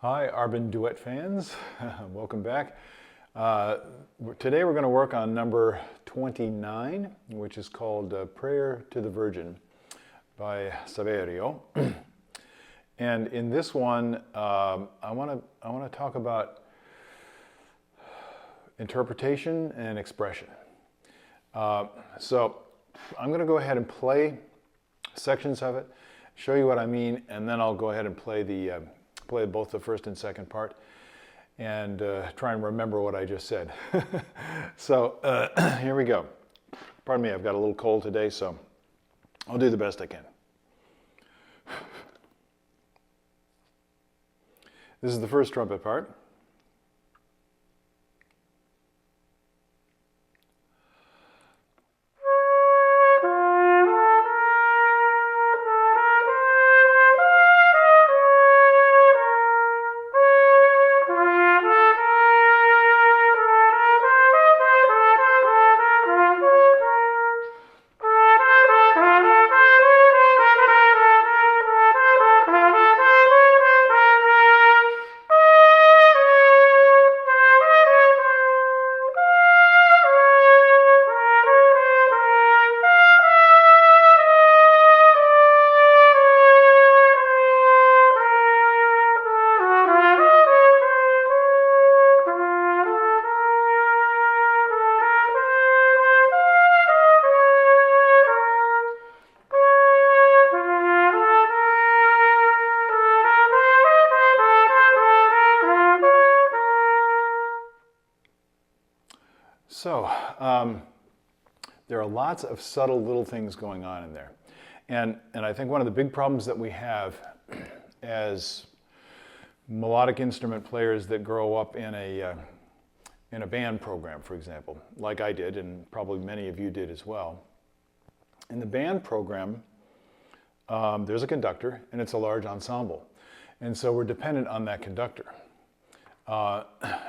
Hi, Arban Duet fans. Welcome back. Today we're going to work on number 29, which is called Prayer to the Virgin by Saverio. And in this one, I want to talk about interpretation and expression. So I'm going to go ahead and play sections of it, show you what I mean, and then I'll go ahead and play both the first and second part and try and remember what I just said. So here we go. Pardon me, I've got a little cold today, so I'll do the best I can. This is the first trumpet part. So there are lots of subtle little things going on in there. And I think one of the big problems that we have as melodic instrument players that grow up in a band program, for example, like I did, and probably many of you did as well. In the band program, there's a conductor, and it's a large ensemble. And so we're dependent on that conductor.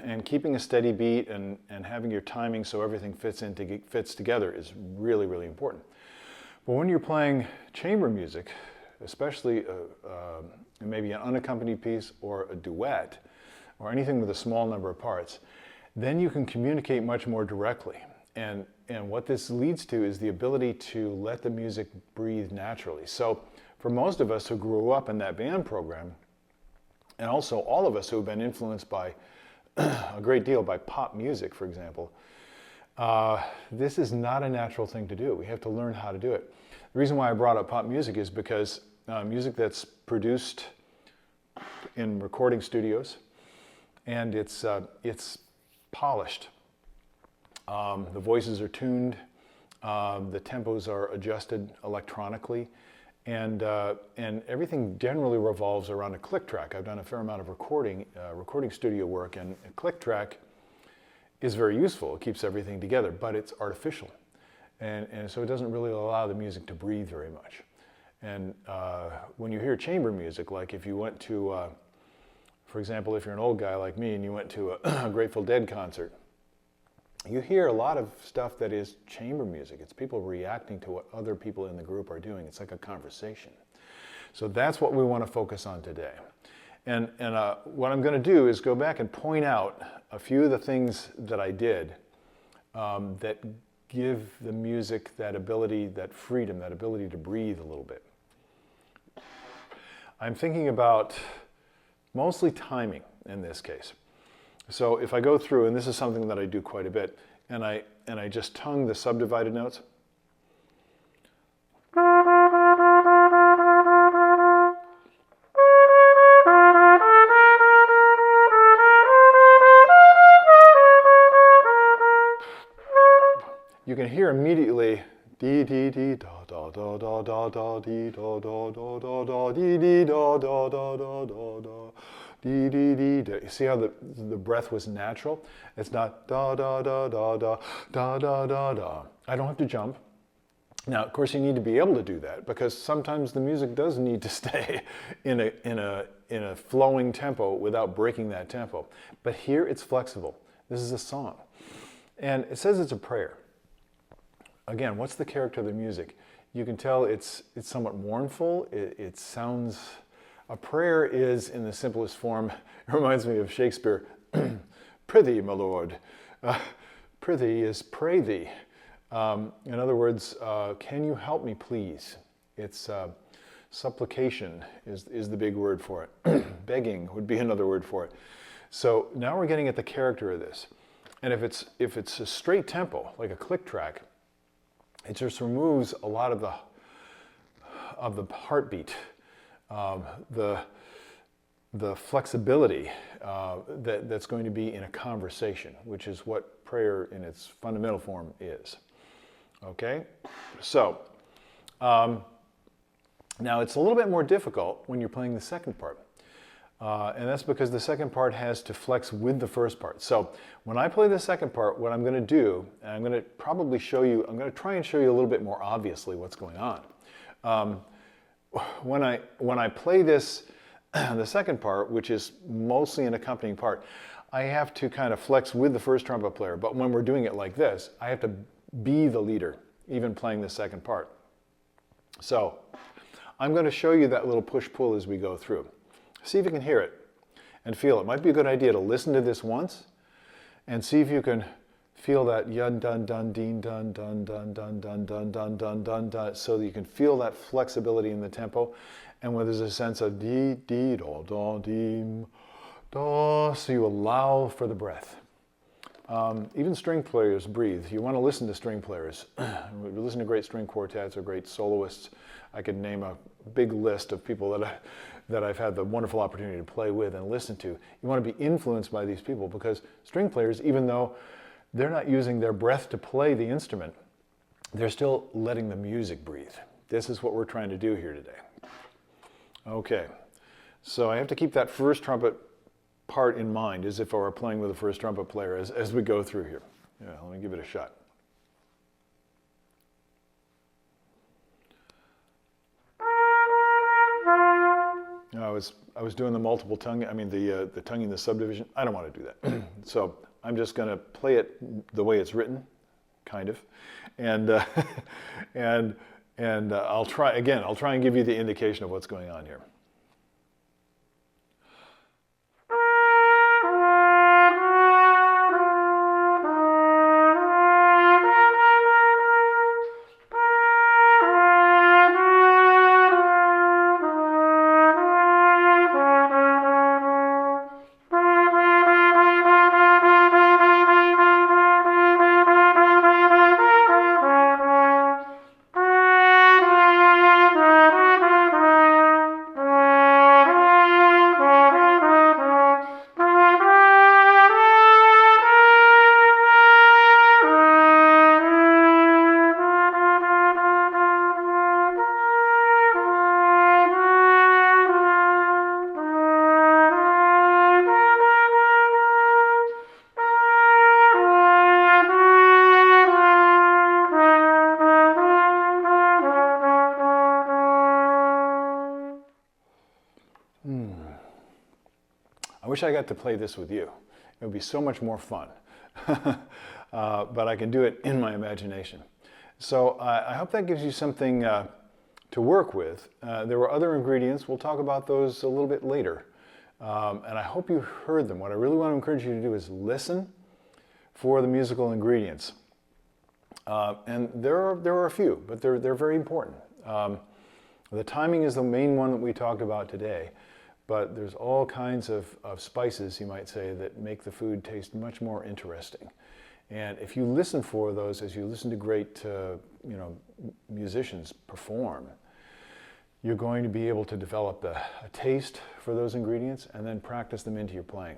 And keeping a steady beat and having your timing so everything fits together is really, really important. But when you're playing chamber music, especially maybe an unaccompanied piece or a duet or anything with a small number of parts, then you can communicate much more directly. And what this leads to is the ability to let the music breathe naturally. So for most of us who grew up in that band program, and also all of us who have been influenced by a great deal by pop music, for example, this is not a natural thing to do. We have to learn how to do it. The reason why I brought up pop music is because music that's produced in recording studios, and it's polished. The voices are tuned, the tempos are adjusted electronically, and everything generally revolves around a click track. I've done a fair amount of recording studio work, and a click track is very useful. It keeps everything together, but it's artificial. And so it doesn't really allow the music to breathe very much. And when you hear chamber music, like if you went to, for example, if you're an old guy like me and you went to a Grateful Dead concert, you hear a lot of stuff that is chamber music. It's people reacting to what other people in the group are doing. It's like a conversation. So that's what we want to focus on today. And what I'm going to do is go back and point out a few of the things that I did that give the music that ability, that freedom, that ability to breathe a little bit. I'm thinking about mostly timing in this case. So if I go through, and this is something that I do quite a bit, and I just tongue the subdivided notes. You can hear immediately dee dee dee da da da da da da dee da da da da da dee dee da da da da da da. Dee, dee, dee, dee. You see how the breath was natural? It's not da da da da da da da da da. I don't have to jump. Now, of course, you need to be able to do that because sometimes the music does need to stay in a flowing tempo without breaking that tempo. But here it's flexible. This is a song, and it says it's a prayer. Again, what's the character of the music? You can tell it's somewhat mournful. It sounds A prayer is, in the simplest form, it reminds me of Shakespeare, prithee, my lord. Prithee is pray thee. In other words, can you help me, please? It's supplication is the big word for it. Begging would be another word for it. So now we're getting at the character of this. And if it's a straight tempo, like a click track, it just removes a lot of the heartbeat, the flexibility that's going to be in a conversation, which is what prayer in its fundamental form is. Okay? So, now it's a little bit more difficult when you're playing the second part. And that's because the second part has to flex with the first part. So when I play the second part, what I'm going to do, and I'm going to probably show you, I'm going to try and show you a little bit more obviously what's going on. When I play this, the second part, which is mostly an accompanying part, I have to kind of flex with the first trumpet player. But when we're doing it like this, I have to be the leader, even playing the second part. So I'm going to show you that little push-pull as we go through. See if you can hear it and feel it. Might be a good idea to listen to this once and see if you can feel that yun dun dun deen dun dun dun dun dun dun dun dun dun dun, so that you can feel that flexibility in the tempo, and where there's a sense of dee dee do do dee do, so you allow for the breath. Even string players breathe. You want to listen to string players. We listen to great string quartets or great soloists. I could name a big list of people that I've had the wonderful opportunity to play with and listen to. You want to be influenced by these people, because string players, even though they're not using their breath to play the instrument, they're still letting the music breathe. This is what we're trying to do here today. Okay, so I have to keep that first trumpet part in mind as if I were playing with the first trumpet player as we go through here. Yeah, let me give it a shot. I was doing the multiple tongue, the tonguing, the subdivision. I don't want to do that. So I'm just going to play it the way it's written, kind of, and I'll try and give you the indication of what's going on here. I wish I got to play this with you. It would be so much more fun. But I can do it in my imagination. So I hope that gives you something to work with. There were other ingredients. We'll talk about those a little bit later. And I hope you heard them. What I really want to encourage you to do is listen for the musical ingredients. And there are a few, but they're very important. The timing is the main one that we talked about today. But there's all kinds of spices, you might say, that make the food taste much more interesting. And if you listen for those as you listen to great musicians perform, you're going to be able to develop a taste for those ingredients and then practice them into your playing.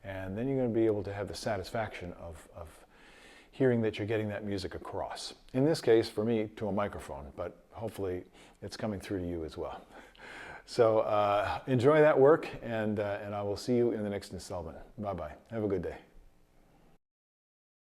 And then you're going to be able to have the satisfaction of hearing that you're getting that music across. In this case, for me, to a microphone, but hopefully it's coming through to you as well. So enjoy that work, and I will see you in the next installment. Bye-bye. Have a good day.